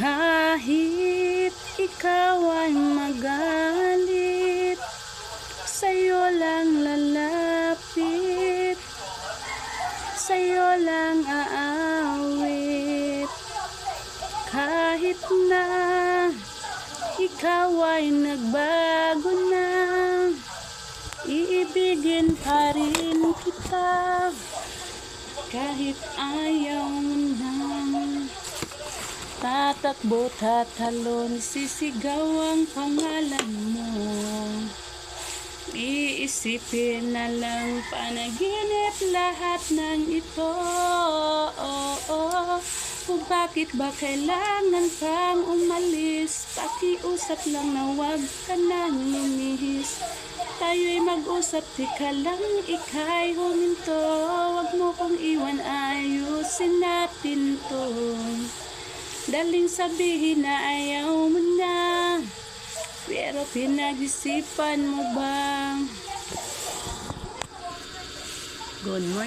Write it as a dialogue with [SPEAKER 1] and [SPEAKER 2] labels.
[SPEAKER 1] Kahit ikaw ay magalit, sa'yo lang lalapit, sa'yo lang aawit. Kahit na ikaw ay nagbago na, iibigin pa rin kita. Kahit ayaw mo na, tatakbo, tatalon, sisigaw ang pangalan mo. Iisipin na lang panaginip lahat ng ito. Kung bakit ba kailangan pang umalis, pakiusap lang na wag ka nang lumihis. Tayo'y mag-usap, di ka lang ika'y huminto. Wag mo kong iwan, ayusin natin to. Daling sabihin na ayaw mo na, pero pinag-isipan mo bang? Good morning.